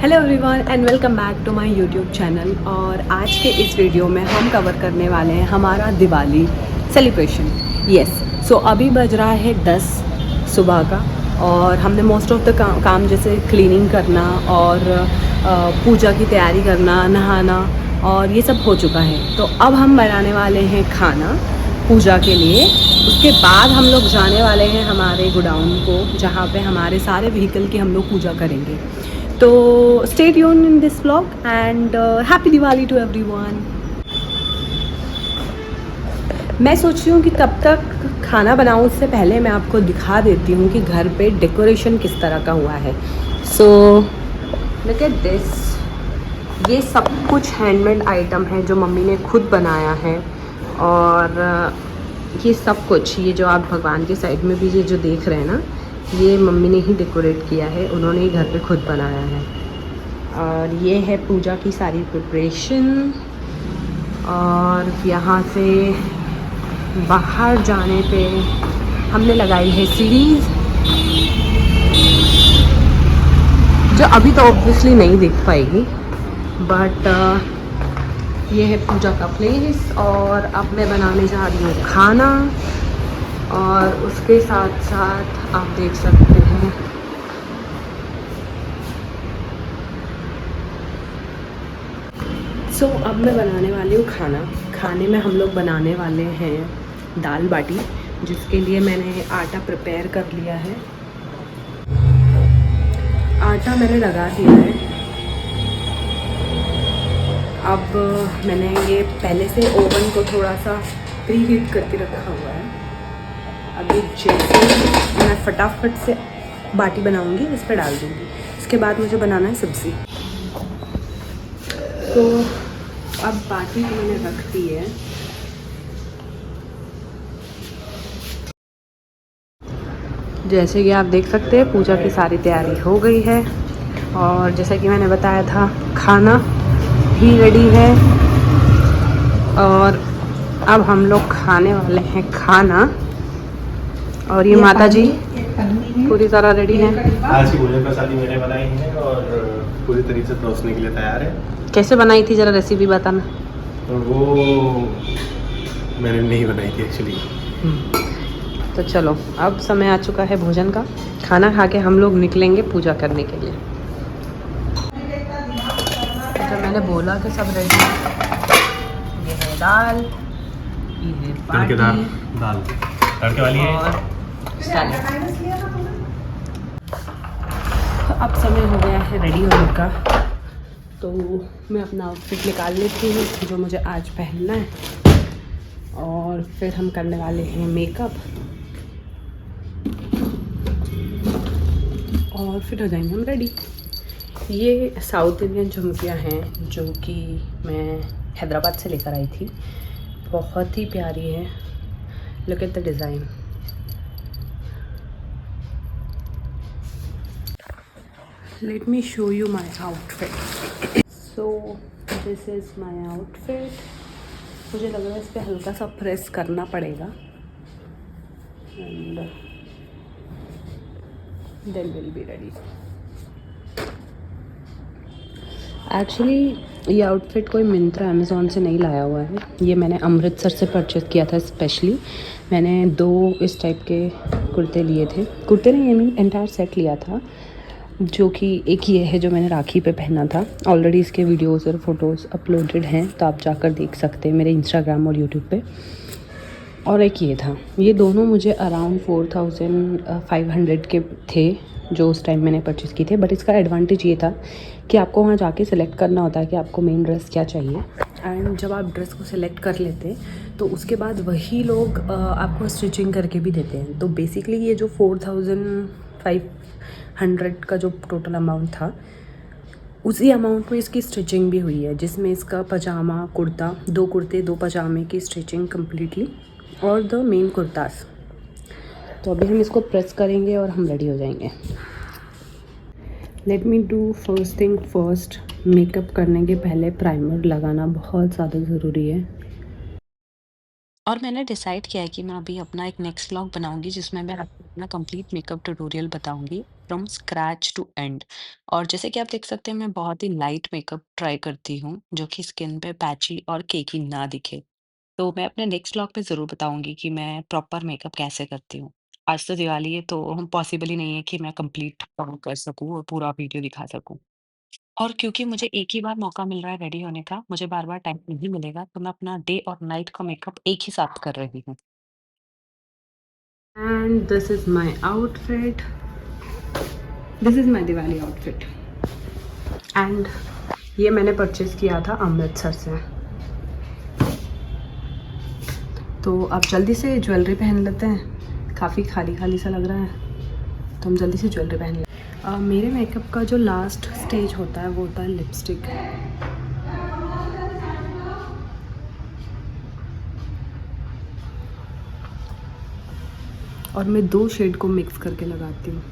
Hello everyone and welcome back to my YouTube channel. और आज के इस वीडियो में हम कवर करने वाले हैं हमारा दिवाली सेलिब्रेशन। सो अभी बज रहा है 10 सुबह का और हमने मोस्ट ऑफ द काम जैसे क्लीनिंग करना और पूजा की तैयारी करना, नहाना और ये सब हो चुका है। तो अब हम बनाने वाले हैं खाना पूजा के लिए। उसके बाद हम लोग जाने वाले हैं हमारे गोडाउन को, जहाँ पे हमारे सारे व्हीकल की हम लोग पूजा करेंगे। तो stay tuned in this vlog and happy Diwali to everyone. मैं सोच रही हूँ कि तब तक खाना बनाऊँ उससे पहले मैं आपको दिखा देती हूँ कि घर पे डेकोरेशन किस तरह का हुआ है। So look at this. ये सब कुछ हैंडमेड आइटम है जो मम्मी ने खुद बनाया है। और ये सब कुछ, ये जो आप भगवान की साइड में भी ये जो देख रहे हैं ना, ये मम्मी ने ही डेकोरेट किया है, उन्होंने ही घर पे खुद बनाया है। और ये है पूजा की सारी प्रिपरेशन। और यहाँ से बाहर जाने पे हमने लगाई है सीरीज़, जो अभी तो ऑब्वियसली नहीं दिख पाएगी, बट ये है पूजा का प्लेस। और अब मैं बनाने जा रही हूँ खाना, और उसके साथ साथ आप देख सकते हैं अब मैं बनाने वाली हूँ खाना। खाने में हम लोग बनाने वाले हैं दाल बाटी, जिसके लिए मैंने आटा प्रिपेयर कर लिया है। आटा मैंने लगा दिया है। अब मैंने ये पहले से ओवन को थोड़ा सा प्री हीट करके रखा हुआ है। अभी जैसे मैं फटाफट से बाटी बनाऊंगी, इस पर डाल दूंगी। इसके बाद मुझे बनाना है सब्ज़ी। तो अब बाटी तो मैंने रख दी है। जैसे कि आप देख सकते हैं पूजा की सारी तैयारी हो गई है। और जैसा कि मैंने बताया था, खाना भी रेडी है। और अब हम लोग खाने वाले हैं खाना। और ये माता जी पूरी तरह रेडी हैं। आज की भोजन प्रसादी मैंने बनाई है और पूरी तरीके से परोसने के लिए तैयार है। कैसे बनाई थी, ज़रा रेसिपी बताना। तो वो मैंने नहीं बनाई थी एक्चुअली। तो चलो, अब समय आ चुका है भोजन का। खाना खा के हम लोग निकलेंगे पूजा करने के लिए। तो मैंने बोला कि सब रेडी है। ये है दाल, ये है तड़केदार बाटी, दाल तड़के वाली है और सैलेड। अब समय हो गया है रेडी होने का, तो मैं अपना आउटफिट निकाल लेती हूँ जो मुझे आज पहनना है। और फिर हम करने वाले हैं मेकअप, और फिर हो जाएंगे हम रेडी। ये साउथ इंडियन झुमकियाँ हैं जो कि मैं हैदराबाद से लेकर आई थी। बहुत ही प्यारी है। Look at the design. Let me show you my outfit. So this is my outfit. मुझे लग रहा है इस पर हल्का सा प्रेस करना पड़ेगा, and then will be ready. Actually ये आउटफिट कोई मिंत्रा अमेज़ॉन से नहीं लाया हुआ है, ये मैंने अमृतसर से परचेज़ किया था स्पेशली। मैंने 2 इस टाइप के कुर्ते लिए थे। कुर्ते नहीं, आई मीन एंटायर सेट लिया था, जो कि एक ये है जो मैंने राखी पे पहना था। ऑलरेडी इसके वीडियोज़ और फोटोज़ अपलोडेड हैं, तो आप जाकर देख सकते हैं मेरे इंस्टाग्राम और यूट्यूब पे। और एक ये था। ये दोनों मुझे अराउंड 4500 के थे जो उस टाइम मैंने परचेज़ किए थे। बट इसका एडवांटेज ये था कि आपको वहाँ जाके सिलेक्ट करना होता है कि आपको मेन ड्रेस क्या चाहिए। एंड जब आप ड्रेस को सिलेक्ट कर लेते हैं तो उसके बाद वही लोग आपको स्टिचिंग करके भी देते हैं। तो बेसिकली ये जो 4500 का जो टोटल अमाउंट था, उसी अमाउंट में इसकी स्टिचिंग भी हुई है, जिसमें इसका पजामा, कुर्ता, 2 कुर्ते 2 पजामे की स्टिचिंग कम्प्लीटली, और द मेन कुर्तास। तो अभी हम इसको प्रेस करेंगे और हम रेडी हो जाएंगे। Let me do first thing first. Makeup करने के पहले प्राइमर लगाना बहुत ज़्यादा ज़रूरी है। और मैंने डिसाइड किया है कि मैं अभी अपना एक नेक्स्ट व्लॉग बनाऊँगी जिसमें मैं आपको अपना कंप्लीट मेकअप ट्यूटोरियल बताऊँगी फ्रॉम स्क्रैच टू एंड। और जैसे कि आप देख सकते हैं मैं बहुत ही लाइट मेकअप ट्राई करती हूँ जो कि स्किन पे पैची और केकी ना दिखे। तो मैं अपने नेक्स्ट व्लॉग पे ज़रूर बताऊँगी कि मैं प्रॉपर मेकअप कैसे करती हूँ। आज तो दिवाली है तो पॉसिबल ही नहीं है कि मैं कंप्लीट कर सकूँ और पूरा वीडियो दिखा सकूँ। और क्योंकि मुझे एक ही बार मौका मिल रहा है रेडी होने का, मुझे बार-बार टाइम नहीं मिलेगा, तो मैं अपना डे और नाइट का मेकअप एक ही साथ कर रही हूँ। And this is my outfit. This is my Diwali outfit. And ये मैंने परचेज़ किया था अमृतसर से। तो अब जल्दी से ज्वेलरी पहन लेते हैं। काफ़ी खाली-खाली सा लग रहा है, तो हम जल्दी से ज्वेलरी पहन लेते हैं। मेरे मेकअप का जो लास्ट स्टेज होता है वो होता है लिपस्टिक। और मैं 2 शेड को मिक्स करके लगाती हूँ।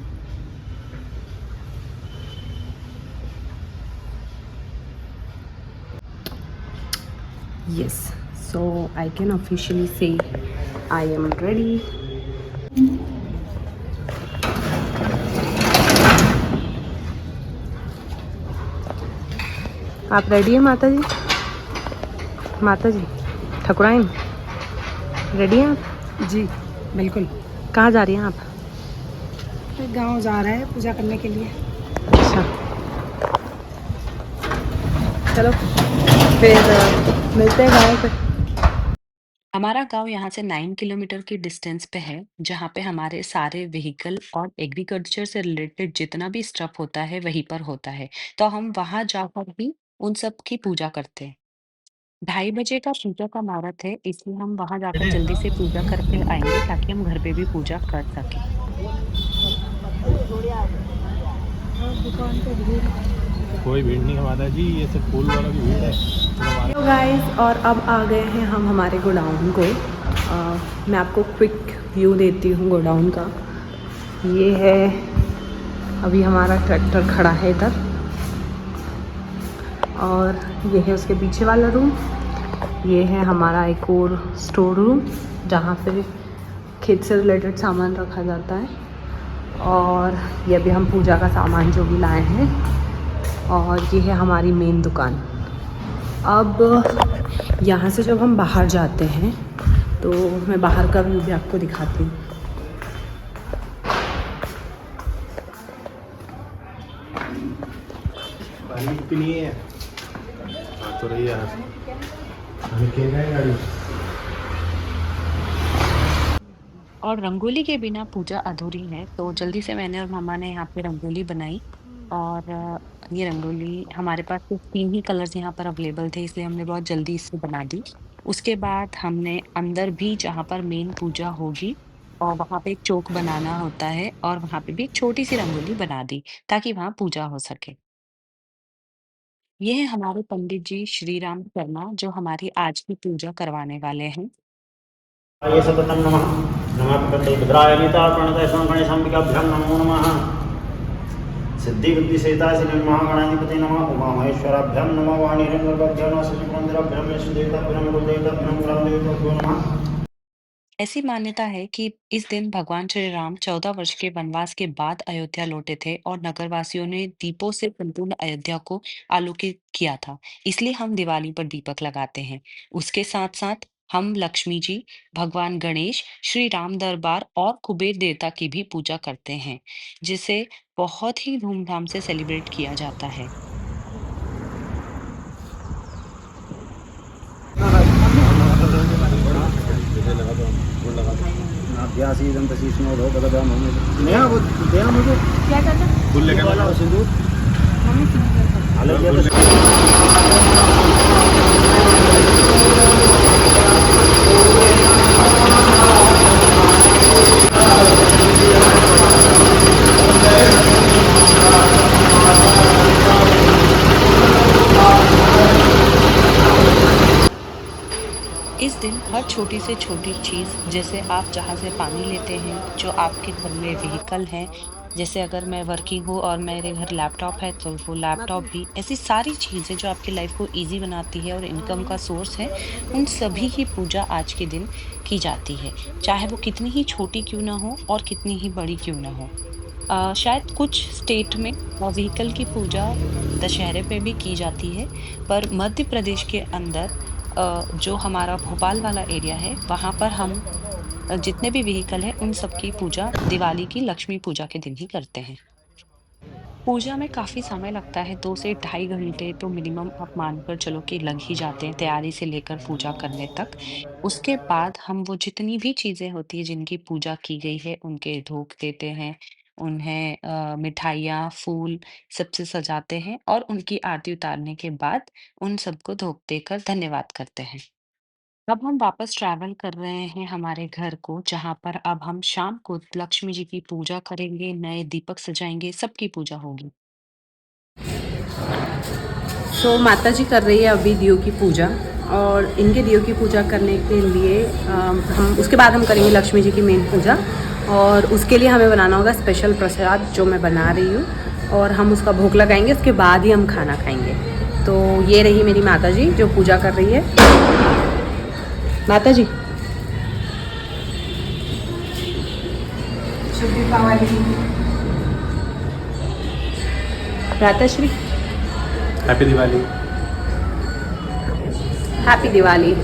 Yes, so I can officially say I am ready. आप रेडी हैं माता जी? माता जी ठकुराइन रेडी हैं आप? जी बिल्कुल। कहाँ जा रही हैं आप? गांव जा रहा है पूजा करने के लिए। अच्छा, चलो फिर मिलते हैं गाँव पे। हमारा गांव यहाँ से 9 किलोमीटर की डिस्टेंस पे है, जहाँ पे हमारे सारे व्हीकल और एग्रीकल्चर से रिलेटेड जितना भी स्टफ होता है वहीं पर होता है। तो हम वहाँ जाकर ही उन सब की पूजा करते हैं। 2:30 बजे का पूजा का मुहूर्त है, इसलिए हम वहाँ जाकर जल्दी से पूजा करके आएंगे ताकि हम घर पे भी पूजा कर सकें। कोई भीड़ नहीं है माता जी, ये सब फूल वालों की भीड़ है। हेलो गाइस, और अब आ गए हैं हम हमारे गोडाउन को। मैं आपको क्विक व्यू देती हूँ गोडाउन का। ये है, अभी हमारा ट्रैक्टर खड़ा है इधर, और ये है उसके पीछे वाला रूम। ये है हमारा एक और स्टोर रूम जहाँ पे खेत से रिलेटेड सामान रखा जाता है। और ये अभी हम पूजा का सामान जो भी लाए हैं, और ये है हमारी मेन दुकान। अब यहाँ से जब हम बाहर जाते हैं तो मैं बाहर का व्यू भी आपको दिखाती हूँ। पानी की नहीं है, हाँ तो रही है गाड़ी। और रंगोली के बिना पूजा अधूरी है, तो जल्दी से मैंने और मम्मा ने यहाँ पे रंगोली बनाई। और ये रंगोली हमारे पास सिर्फ 3 ही कलर्स यहाँ पर अवेलेबल थे, इसलिए हमने बहुत जल्दी इसे बना दी। उसके बाद हमने अंदर भी जहाँ पर मेन पूजा होगी और वहाँ पे एक चौक बनाना होता है, और वहाँ पे भी एक छोटी सी रंगोली बना दी ताकि वहाँ पूजा हो सके। ये है हमारे पंडित जी श्री राम शर्मा, जो हमारी आज की पूजा करवाने वाले हैं। ये सततं नमः नमः प्रकृते भद्राय नीतार्पणतः गणेशाम्बिकाभ्यां नमो नमः सिद्धिबुद्धिसहिताय महागणाधिपते नमः उमामहेश्वराभ्यां नमः वाणीरङ्गभ्यां नमः श्रीमन्दिराभ्यां विष्णुदेवताभ्यां कुलदेवताभ्यां कुलदेवताभ्यो नमः। ऐसी मान्यता है कि इस दिन भगवान श्री राम 14 वर्ष के वनवास के बाद अयोध्या लौटे थे और नगरवासियों ने दीपों से संपूर्ण अयोध्या को आलोकित किया था। इसलिए हम दिवाली पर दीपक लगाते हैं। उसके साथ साथ हम लक्ष्मी जी, भगवान गणेश, श्री राम दरबार और कुबेर देवता की भी पूजा करते हैं, जिसे बहुत ही धूमधाम से सेलिब्रेट किया जाता है। अभ्यासीदन्तशीष्णो भगवदां मम नया वो देना मुझे क्या करना? फूल लेकर वाला सिंदूर मम्मी हालांकि इस दिन हर छोटी से छोटी चीज़, जैसे आप जहाँ से पानी लेते हैं, जो आपके घर में व्हीकल है, जैसे अगर मैं वर्किंग हूँ और मेरे घर लैपटॉप है तो वो लैपटॉप भी, ऐसी सारी चीज़ें जो आपकी लाइफ को ईज़ी बनाती है और इनकम का सोर्स है, उन सभी की पूजा आज के दिन की जाती है। चाहे वो कितनी ही छोटी क्यों ना हो और कितनी ही बड़ी क्यों ना हो। शायद कुछ स्टेट में व्हीकल की पूजा दशहरे पे भी की जाती है, पर मध्य प्रदेश के अंदर जो हमारा भोपाल वाला एरिया है, वहाँ पर हम जितने भी व्हीकल हैं, उन सब की पूजा दिवाली की लक्ष्मी पूजा के दिन ही करते हैं। पूजा में काफ़ी समय लगता है, 2 से ढाई घंटे तो मिनिमम आप मानकर चलो कि लग ही जाते हैं, तैयारी से लेकर पूजा करने तक। उसके बाद हम वो जितनी भी चीज़ें होती हैं जिनकी पूजा की गई है, उनके धूप देते हैं, उन्हें मिठाइयाँ, फूल सबसे सजाते हैं और उनकी आरती उतारने के बाद उन सबको धूप देकर धन्यवाद करते हैं। अब हम वापस ट्रैवल कर रहे हैं हमारे घर को, जहाँ पर अब हम शाम को लक्ष्मी जी की पूजा करेंगे, नए दीपक सजाएँगे, सबकी पूजा होगी। तो माता जी कर रही है अभी दियों की पूजा, और इनके दियों की पूजा करने के लिए हम उसके बाद हम करेंगे लक्ष्मी जी की मेन पूजा, और उसके लिए हमें बनाना होगा स्पेशल प्रसाद जो मैं बना रही हूँ, और हम उसका भोग लगाएंगे, उसके बाद ही हम खाना खाएंगे। तो ये रही मेरी माता जी जो पूजा कर रही है। माता जी शुभ दीपावली, भ्राताश्री हैप्पी दिवाली। हैप्पी दिवाली।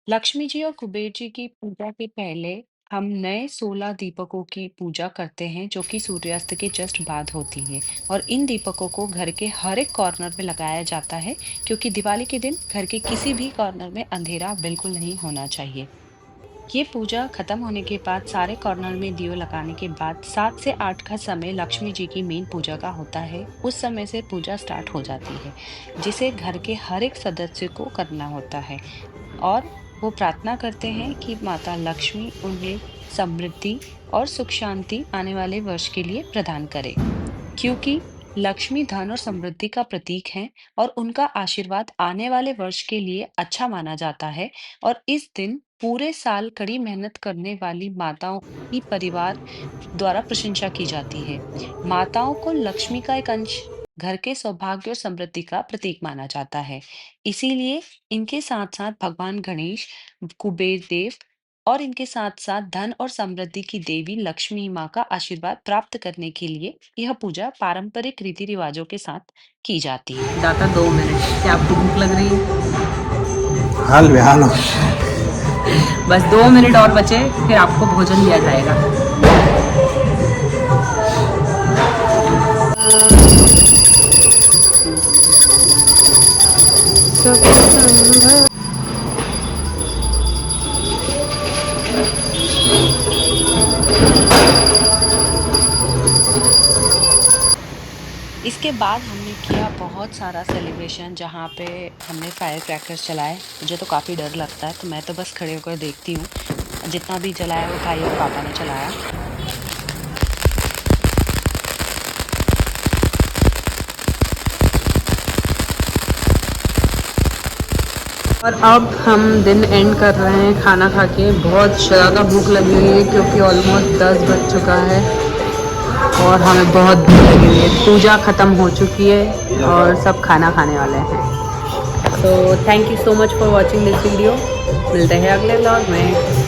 लक्ष्मी जी और कुबेर जी की पूजा के पहले हम नए 16 दीपकों की पूजा करते हैं, जो कि सूर्यास्त के जस्ट बाद होती है, और इन दीपकों को घर के हर एक कॉर्नर में लगाया जाता है, क्योंकि दिवाली के दिन घर के किसी भी कॉर्नर में अंधेरा बिल्कुल नहीं होना चाहिए। ये पूजा खत्म होने के बाद सारे कॉर्नर में दियो लगाने के बाद 7 से 8 का समय लक्ष्मी जी की मेन पूजा का होता है। उस समय से पूजा स्टार्ट हो जाती है, जिसे घर के हर एक सदस्य को करना होता है, और वो प्रार्थना करते हैं कि माता लक्ष्मी उन्हें समृद्धि और सुख शांति आने वाले वर्ष के लिए प्रदान करे, क्योंकि लक्ष्मी धन और समृद्धि का प्रतीक है और उनका आशीर्वाद आने वाले वर्ष के लिए अच्छा माना जाता है। और इस दिन पूरे साल कड़ी मेहनत करने वाली माताओं की परिवार द्वारा प्रशंसा की जाती है। माताओं को लक्ष्मी का एक अंश घर के सौभाग्य और समृद्धि का प्रतीक माना जाता है। इसीलिए इनके साथ साथ भगवान गणेश, कुबेर देव और इनके साथ साथ धन और समृद्धि की देवी लक्ष्मी माँ का आशीर्वाद प्राप्त करने के लिए यह पूजा पारंपरिक रीति रिवाजों के साथ की जाती है। दाता 2 मिनट, क्या आपको भूख लग रही है? हाल बेहाल हो। बस 2 मिनट और बचे, फिर आपको भोजन दिया जाएगा। इसके बाद हमने किया बहुत सारा सेलिब्रेशन, जहाँ पे हमने फायर क्रैकर्स चलाए। मुझे तो काफ़ी डर लगता है, तो मैं तो बस खड़े होकर देखती हूँ। जितना भी जलाया वो भाई और पापा ने चलाया। और अब हम दिन एंड कर रहे हैं खाना खा के। बहुत ज़्यादा भूख लगी हुई है क्योंकि ऑलमोस्ट 10 बज चुका है और हमें बहुत भूख लगी हुई है। पूजा ख़त्म हो चुकी है और सब खाना खाने वाले हैं। तो thank you so much for watching this video. मिलते हैं अगले व्लॉग में।